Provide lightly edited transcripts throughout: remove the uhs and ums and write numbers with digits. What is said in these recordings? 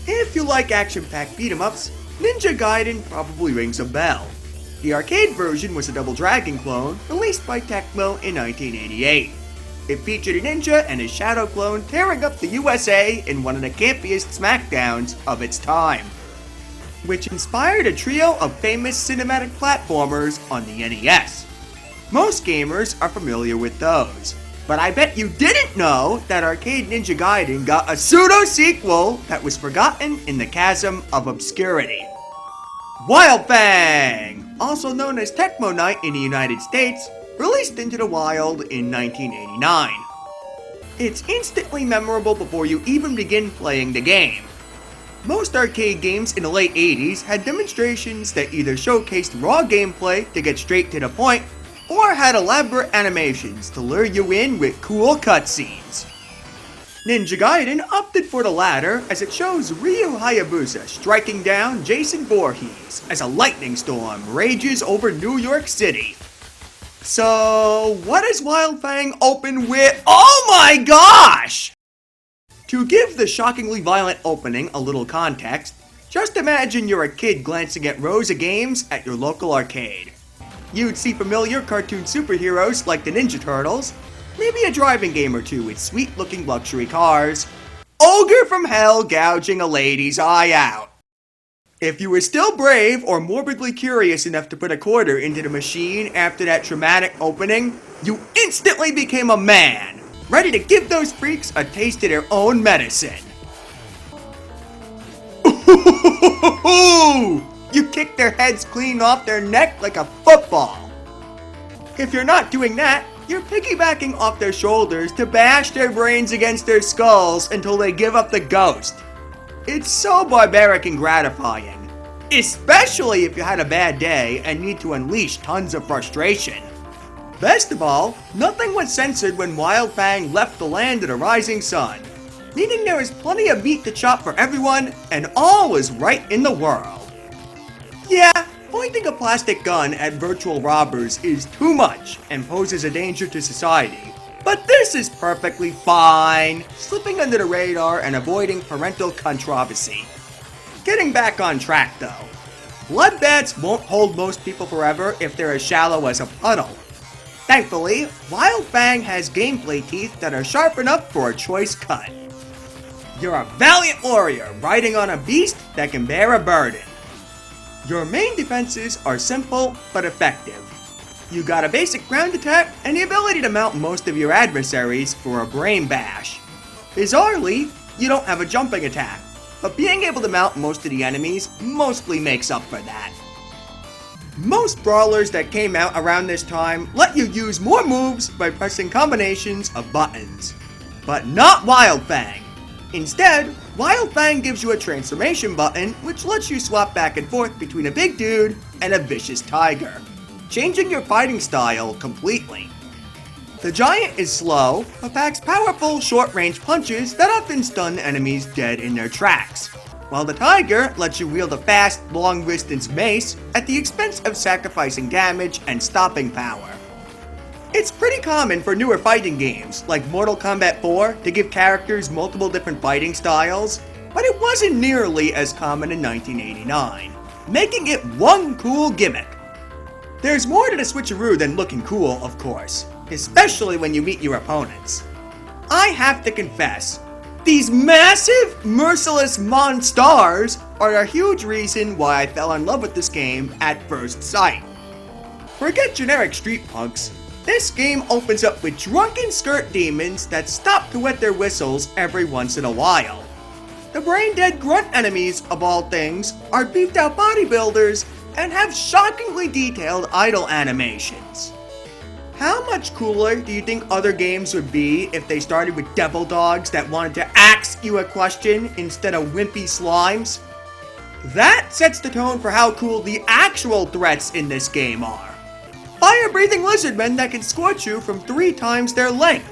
If you like action-packed beat-em-ups, Ninja Gaiden probably rings a bell. The arcade version was a Double Dragon clone released by Tecmo in 1988. It featured a ninja and his shadow clone tearing up the USA in one of the campiest smackdowns of its time, which inspired a trio of famous cinematic platformers on the NES. Most gamers are familiar with those, but I bet you didn't know that Arcade Ninja Gaiden got a pseudo sequel that was forgotten in the chasm of obscurity. Wild Fang, also known as Tecmo Night in the United States, released into the wild in 1989. It's instantly memorable before you even begin playing the game. Most arcade games in the late 80s had demonstrations that either showcased raw gameplay to get straight to the point, or had elaborate animations to lure you in with cool cutscenes. Ninja Gaiden opted for the latter as it shows Ryu Hayabusa striking down Jason Voorhees as a lightning storm rages over New York City. So, what does Wild Fang open with? Oh my gosh! To give the shockingly violent opening a little context, just imagine you're a kid glancing at rows of games at your local arcade. You'd see familiar cartoon superheroes like the Ninja Turtles, maybe a driving game or two with sweet-looking luxury cars, Ogre from Hell gouging a lady's eye out. If you were still brave or morbidly curious enough to put a quarter into the machine after that traumatic opening, you instantly became a man, ready to give those freaks a taste of their own medicine. You kick their heads clean off their neck like a football. If you're not doing that, you're piggybacking off their shoulders to bash their brains against their skulls until they give up the ghost. It's so barbaric and gratifying, especially if you had a bad day and need to unleash tons of frustration. Best of all, nothing was censored when Wild Fang left the land of the rising sun, meaning there was plenty of meat to chop for everyone and all was right in the world. Yeah, pointing a plastic gun at virtual robbers is too much and poses a danger to society. But this is perfectly fine, slipping under the radar and avoiding parental controversy. Getting back on track though. Bloodbaths won't hold most people forever if they're as shallow as a puddle. Thankfully, Wild Fang has gameplay teeth that are sharp enough for a choice cut. You're a valiant warrior riding on a beast that can bear a burden. Your main defenses are simple but effective. You got a basic ground attack and the ability to mount most of your adversaries for a brain bash. Bizarrely, you don't have a jumping attack, but being able to mount most of the enemies mostly makes up for that. Most brawlers that came out around this time let you use more moves by pressing combinations of buttons. But not Wild Fang. Instead, Wild Fang gives you a transformation button which lets you swap back and forth between a big dude and a vicious tiger, changing your fighting style completely. The giant is slow, but packs powerful short-range punches that often stun enemies dead in their tracks, while the tiger lets you wield a fast, long-distance mace at the expense of sacrificing damage and stopping power. It's pretty common for newer fighting games, like Mortal Kombat 4, to give characters multiple different fighting styles, but it wasn't nearly as common in 1989, making it one cool gimmick. There's more to the switcheroo than looking cool, of course, especially when you meet your opponents. I have to confess, these massive, merciless monsters are a huge reason why I fell in love with this game at first sight. Forget generic street punks. This game opens up with drunken skirt demons that stop to wet their whistles every once in a while. The brain-dead grunt enemies, of all things, are beefed-out bodybuilders and have shockingly detailed idle animations. How much cooler do you think other games would be if they started with devil dogs that wanted to ask you a question instead of wimpy slimes? That sets the tone for how cool the actual threats in this game are. Fire-breathing lizardmen that can scorch you from 3 times their length.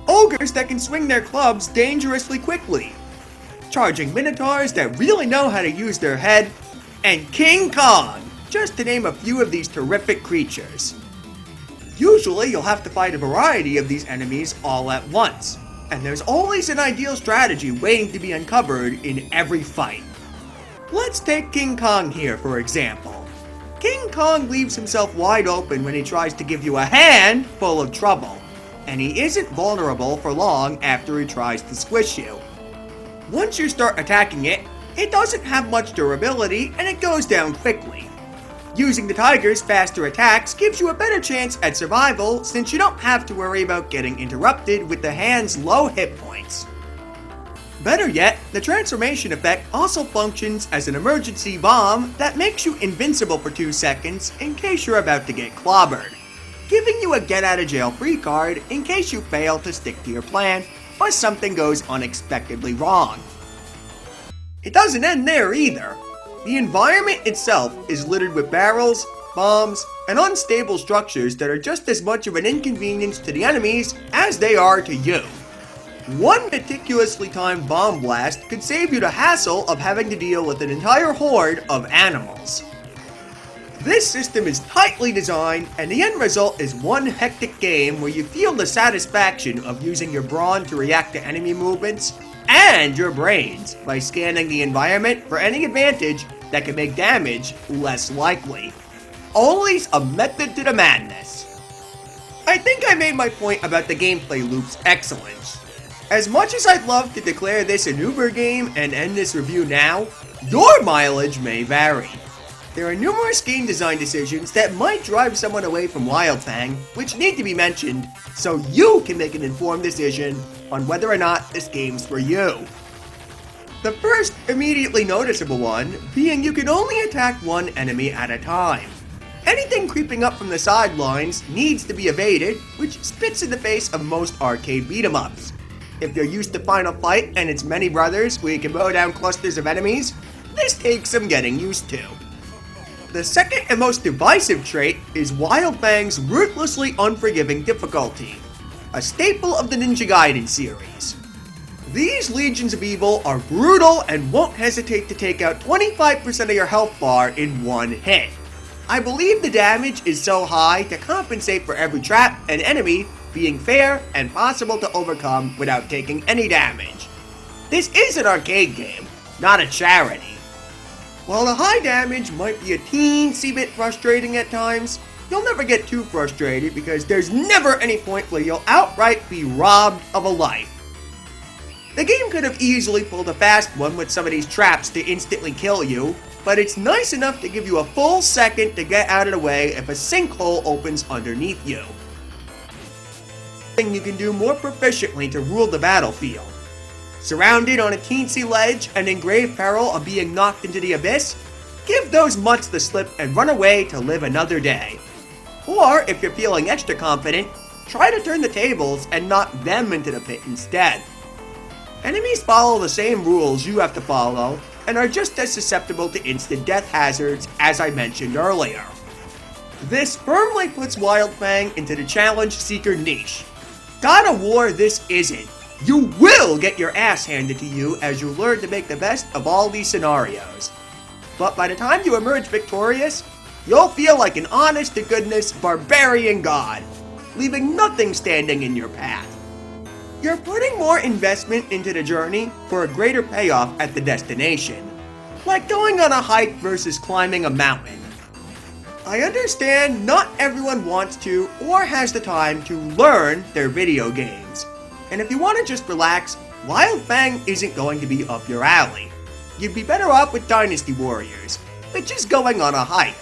Ogres that can swing their clubs dangerously quickly. Charging minotaurs that really know how to use their head. And King Kong, just to name a few of these terrific creatures. Usually you'll have to fight a variety of these enemies all at once. and there's always an ideal strategy waiting to be uncovered in every fight. Let's take King Kong here for example. King Kong leaves himself wide open when he tries to give you a hand full of trouble, and he isn't vulnerable for long after he tries to squish you. Once you start attacking it, it doesn't have much durability and it goes down quickly. Using the tiger's faster attacks gives you a better chance at survival since you don't have to worry about getting interrupted with the hand's low hit points. Better yet, the transformation effect also functions as an emergency bomb that makes you invincible for 2 seconds in case you're about to get clobbered, giving you a get out of jail free card in case you fail to stick to your plan or something goes unexpectedly wrong. It doesn't end there either. The environment itself is littered with barrels, bombs, and unstable structures that are just as much of an inconvenience to the enemies as they are to you. One meticulously timed bomb blast could save you the hassle of having to deal with an entire horde of animals. This system is tightly designed, and the end result is one hectic game where you feel the satisfaction of using your brawn to react to enemy movements, and your brains by scanning the environment for any advantage that can make damage less likely. Always a method to the madness. I think I made my point about the gameplay loop's excellence. As much as I'd love to declare this an Uber game and end this review now, your mileage may vary. There are numerous game design decisions that might drive someone away from Wild Fang, which need to be mentioned, so you can make an informed decision on whether or not this game's for you. The first immediately noticeable one being you can only attack one enemy at a time. Anything creeping up from the sidelines needs to be evaded, which spits in the face of most arcade beat-em-ups. If you're used to Final Fight and its many brothers where you can mow down clusters of enemies, this takes some getting used to. The second and most divisive trait is Wild Fang's ruthlessly unforgiving difficulty, a staple of the Ninja Gaiden series. These legions of evil are brutal and won't hesitate to take out 25% of your health bar in one hit. I believe the damage is so high to compensate for every trap and enemy being fair and possible to overcome without taking any damage. This is an arcade game, not a charity. While the high damage might be a teensy bit frustrating at times, you'll never get too frustrated because there's never any point where you'll outright be robbed of a life. The game could have easily pulled a fast one with some of these traps to instantly kill you, but it's nice enough to give you a full second to get out of the way if a sinkhole opens underneath you. You can do more proficiently to rule the battlefield. Surrounded on a teensy ledge and in grave peril of being knocked into the abyss, give those mutts the slip and run away to live another day. Or, if you're feeling extra confident, try to turn the tables and knock them into the pit instead. Enemies follow the same rules you have to follow and are just as susceptible to instant death hazards as I mentioned earlier. This firmly puts Wild Fang into the challenge seeker niche. God of War this isn't. You will get your ass handed to you as you learn to make the best of all these scenarios. But by the time you emerge victorious, you'll feel like an honest-to-goodness barbarian god, leaving nothing standing in your path. You're putting more investment into the journey for a greater payoff at the destination, like going on a hike versus climbing a mountain. I understand not everyone wants to or has the time to learn their video games. And if you want to just relax, Wild Fang isn't going to be up your alley. You'd be better off with Dynasty Warriors, which is going on a hike.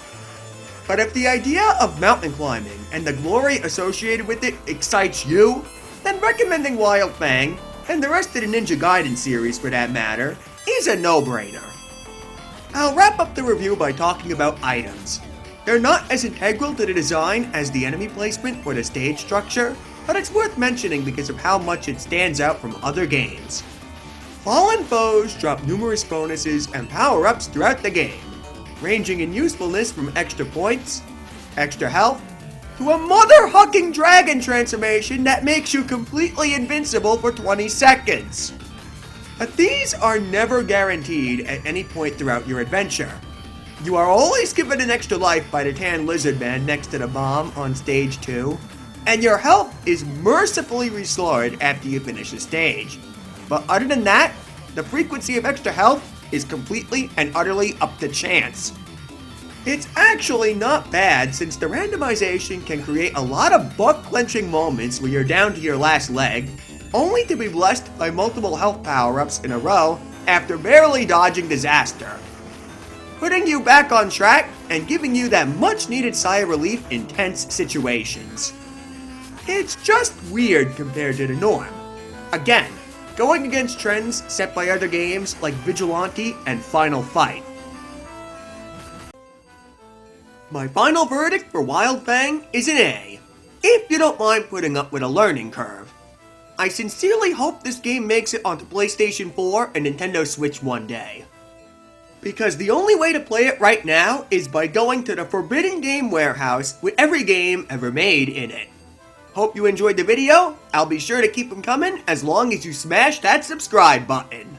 But if the idea of mountain climbing and the glory associated with it excites you, then recommending Wild Fang, and the rest of the Ninja Gaiden series for that matter, is a no-brainer. I'll wrap up the review by talking about items. They're not as integral to the design as the enemy placement or the stage structure, but it's worth mentioning because of how much it stands out from other games. Fallen foes drop numerous bonuses and power-ups throughout the game, ranging in usefulness from extra points, extra health, to a mother-hucking dragon transformation that makes you completely invincible for 20 seconds. But these are never guaranteed at any point throughout your adventure. You are always given an extra life by the tan lizard man next to the bomb on stage 2, and your health is mercifully restored after you finish a stage. But other than that, the frequency of extra health is completely and utterly up to chance. It's actually not bad since the randomization can create a lot of butt-clenching moments where you're down to your last leg, only to be blessed by multiple health power-ups in a row after barely dodging disaster, putting you back on track and giving you that much-needed sigh of relief in tense situations. It's just weird compared to the norm. Again, going against trends set by other games like Vigilante and Final Fight. My final verdict for Wild Fang is an A, if you don't mind putting up with a learning curve. I sincerely hope this game makes it onto PlayStation 4 and Nintendo Switch one day, because the only way to play it right now is by going to the Forbidden Game Warehouse with every game ever made in it. Hope you enjoyed the video. I'll be sure to keep them coming as long as you smash that subscribe button.